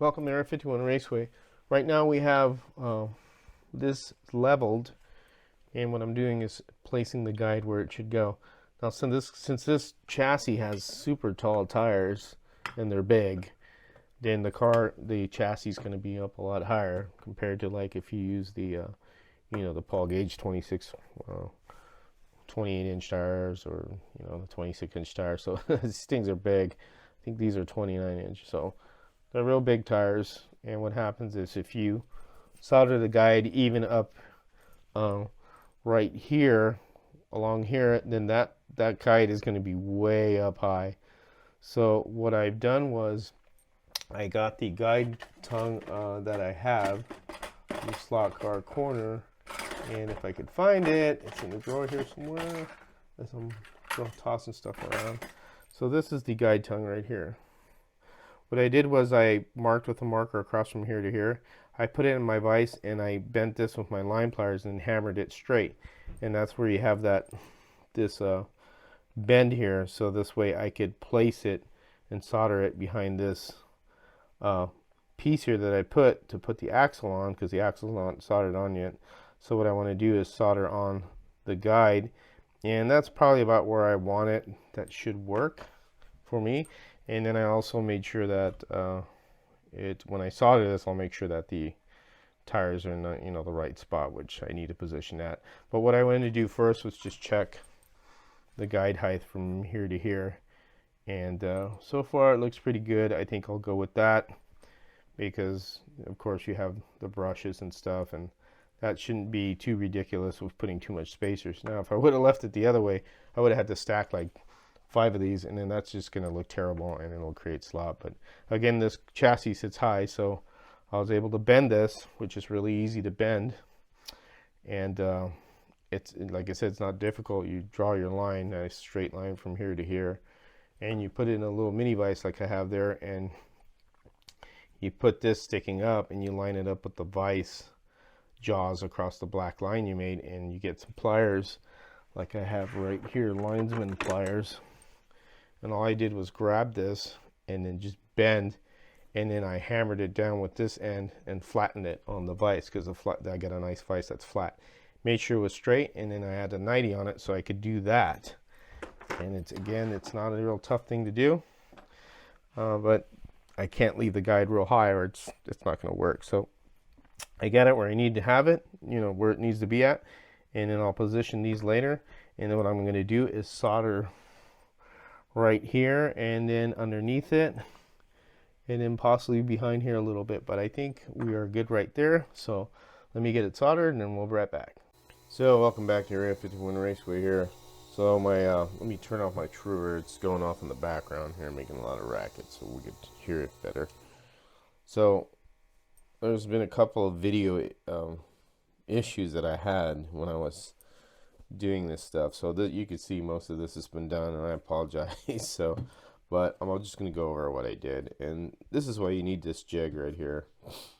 Welcome to Area 51 Raceway. Right now we have this leveled, and what I'm doing is placing the guide where it should go. Now since this chassis has super tall tires and they're big, then the chassis is going to be up a lot higher compared to like if you use the the Paul Gage 28-inch tires, or the 26-inch tires. So these things are big. I think these are 29-inch. So they're real big tires, and what happens is if you solder the guide even up right here, along here, then that guide is going to be way up high. So what I've done was I got the guide tongue that I have in the slot car corner, and if I could find it, it's in the drawer here somewhere as I'm tossing stuff around. So this is the guide tongue right here. What I did was I marked with a marker across from here to here. I put it in my vise and I bent this with my line pliers and hammered it straight. And that's where you have this bend here. So this way I could place it and solder it behind this piece here that I put to put the axle on, because the axle's not soldered on yet. So what I want to do is solder on the guide, and that's probably about where I want it. That should work for me. And then I also made sure that when I solder this, I'll make sure that the tires are in the right spot, which I need to position at. But what I wanted to do first was just check the guide height from here to here, and so far it looks pretty good. I think I'll go with that, because of course you have the brushes and stuff, and that shouldn't be too ridiculous with putting too much spacers. Now if I would have left it the other way, I would have had to stack like 5 of these, and then that's just going to look terrible and it'll create slop. But again, this chassis sits high, so I was able to bend this, which is really easy to bend. And it's, like I said, it's not difficult. You draw your line, a straight line from here to here, and you put it in a little mini vise like I have there, and you put this sticking up and you line it up with the vise jaws across the black line you made, and you get some pliers like I have right here, linesman pliers. And all I did was grab this and then just bend, and then I hammered it down with this end and flattened it on the vise, because I got a nice vise that's flat. Made sure it was straight, and then I had a 90 on it so I could do that. And it's not a real tough thing to do, but I can't leave the guide real high or it's not going to work. So I got it where I need to have it, where it needs to be at, and then I'll position these later. And then what I'm going to do is solder right here, and then underneath it, and then possibly behind here a little bit, but I think we are good right there. So let me get it soldered and then we'll be right back. So welcome back to Area 51 Raceway here. So let me turn off my truer. It's going off in the background here, making a lot of racket, so we could hear it better. So there's been a couple of video issues that I had when I was doing this stuff, so that you can see most of this has been done, and I apologize. But I'm just going to go over what I did, and this is why you need this jig right here.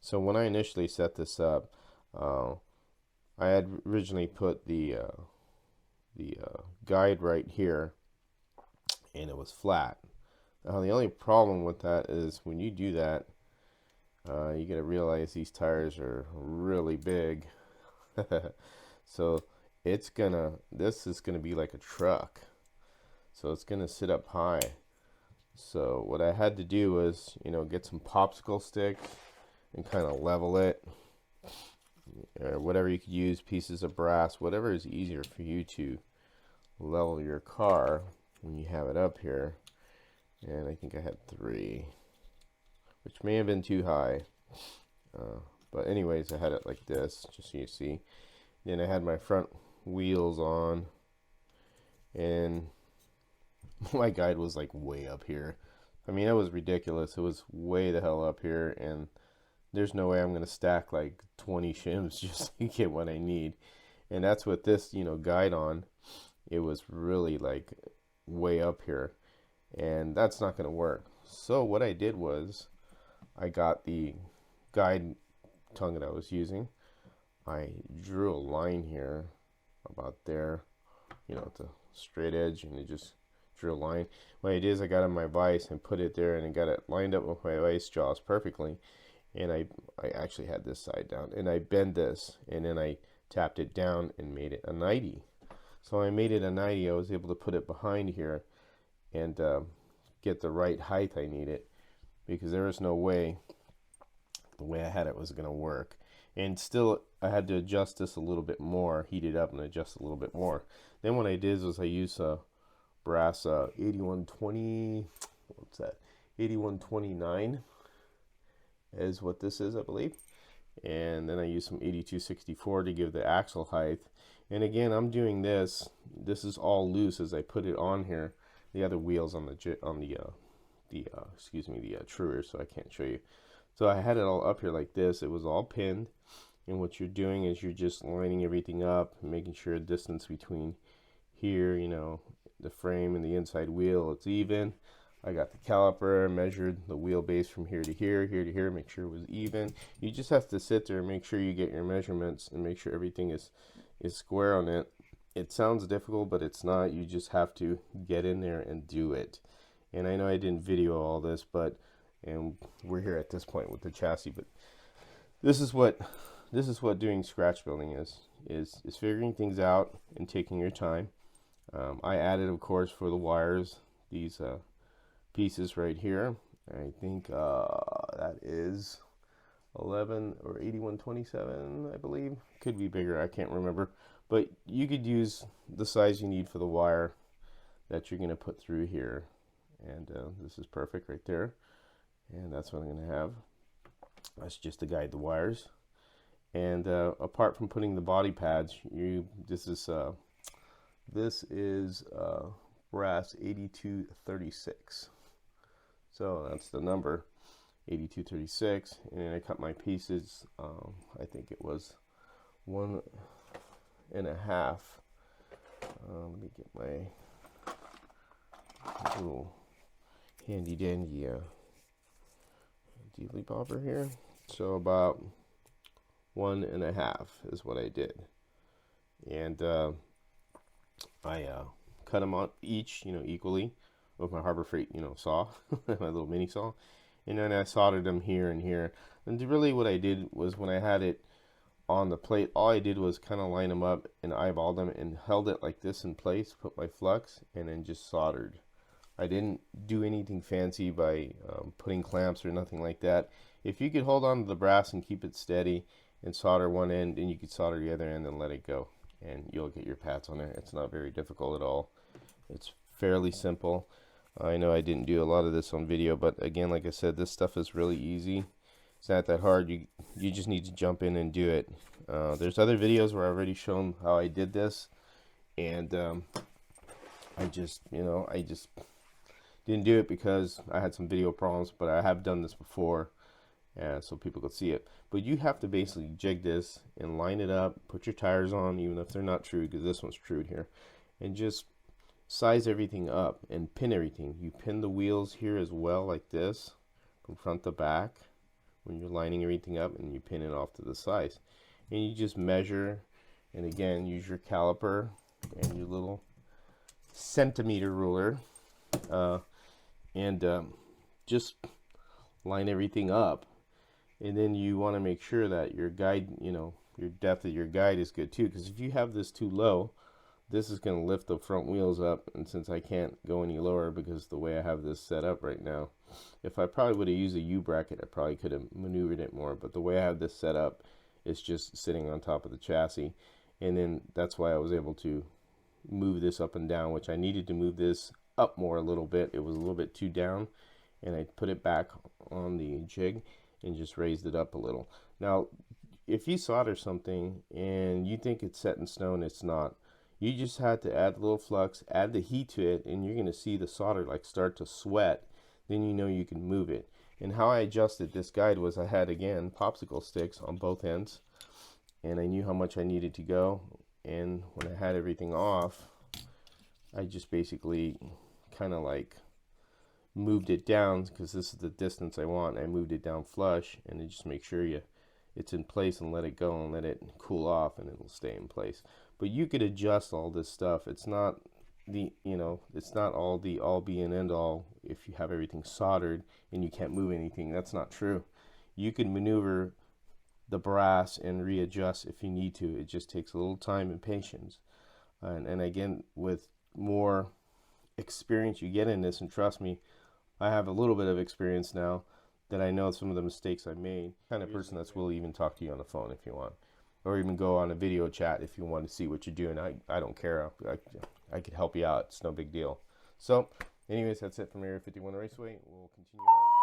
So when I initially set this up, I had originally put the guide right here, and it was flat. Now the only problem with that is when you do that, you got to realize these tires are really big. So this is gonna be like a truck, so it's gonna sit up high. So what I had to do was, get some popsicle sticks and kind of level it, or whatever you could use, pieces of brass, whatever is easier for you to level your car when you have it up here. And I think I had 3, which may have been too high, but anyways, I had it like this, just so you see. Then I had my front wheels on, and my guide was like way up here. I mean, it was ridiculous. It was way the hell up here, and there's no way I'm going to stack like 20 shims just to get what I need. And that's with this, guide on. It was really like way up here, and that's not going to work. So what I did was I got the guide tongue that I was using. I drew a line here about there, at the straight edge, and it just drill line. What I did is I got on my vise and put it there, and I got it lined up with my vise jaws perfectly. And I actually had this side down, and I bend this, and then I tapped it down and made it a 90. So I made it a 90. I was able to put it behind here and get the right height I needed, because there was no way the way I had it was going to work. And still, I had to adjust this a little bit more, heat it up and adjust a little bit more. Then what I did was I used a brass 8120, what's that, 8129 is what this is, I believe. And then I used some 8264 to give the axle height. And again, I'm doing this is all loose as I put it on here. The other wheels on the truer, so I can't show you. So I had it all up here like this. It was all pinned, and what you're doing is you're just lining everything up, making sure the distance between here, you know, the frame and the inside wheel, it's even. I got the caliper, measured the wheelbase from here to here, here to here, make sure it was even. You just have to sit there and make sure you get your measurements and make sure everything is square on it. It sounds difficult, but it's not. You just have to get in there and do it. And I know I didn't video all this, but and we're here at this point with the chassis, but this is what doing scratch building is figuring things out and taking your time. I added, of course, for the wires, these pieces right here. I think that is 11 or 8127, I believe. Could be bigger, I can't remember. But you could use the size you need for the wire that you're going to put through here. And this is perfect right there. And that's what I'm going to have. That's just to guide the wires. And apart from putting the body pads, this is brass 8236. So that's the number, 8236. And then I cut my pieces. I think it was 1.5. Let me get my little handy dandy dealy bobber here. So about 1.5 is what I did. And I cut them on each, equally with my Harbor Freight, saw, my little mini saw. And then I soldered them here and here. And really what I did was, when I had it on the plate, all I did was kind of line them up and eyeball them and held it like this in place, put my flux, and then just soldered. I didn't do anything fancy by putting clamps or nothing like that. If you could hold on to the brass and keep it steady and solder one end, then you could solder the other end and let it go, and you'll get your pads on there. It's not very difficult at all. It's fairly simple. I know I didn't do a lot of this on video, but again, like I said, this stuff is really easy. It's not that hard. You just need to jump in and do it. There's other videos where I've already shown how I did this, and I just didn't do it because I had some video problems, but I have done this before, so people could see it. But you have to basically jig this and line it up, put your tires on, even if they're not true, because this one's trued here, and just size everything up and pin everything. You pin the wheels here as well, like this, from front to back, when you're lining everything up, and you pin it off to the size. And you just measure, and again, use your caliper and your little centimeter ruler, and just line everything up. And then you want to make sure that your guide, your depth of your guide is good too, because if you have this too low, this is going to lift the front wheels up, and since I can't go any lower because the way I have this set up right now, if I probably would have used a U-bracket, I probably could have maneuvered it more, but the way I have this set up, it's just sitting on top of the chassis. And then that's why I was able to move this up and down, which I needed to move this up more a little bit. It was a little bit too down, and I put it back on the jig and just raised it up a little. Now, if you solder something and you think it's set in stone, it's not. You just had to add a little flux, add the heat to it, and you're going to see the solder like start to sweat. Then you know you can move it. And how I adjusted this guide was, I had, again, popsicle sticks on both ends, and I knew how much I needed to go. And when I had everything off, I just basically kind of like moved it down, because this is the distance I want. I moved it down flush, and then just make sure it's in place, and let it go and let it cool off, and it'll stay in place. But you could adjust all this stuff. It's not it's not all the all be and end all. If you have everything soldered and you can't move anything, that's not true. You can maneuver the brass and readjust if you need to. It just takes a little time and patience. And again, with more experience you get in this, and trust me, I have a little bit of experience now, that I know some of the mistakes I made. Kind of person that's will even talk to you on the phone if you want, or even go on a video chat if you want to see what you're doing. I don't care. I could help you out. It's no big deal. So anyways, that's it from Area 51 Raceway. We'll continue on.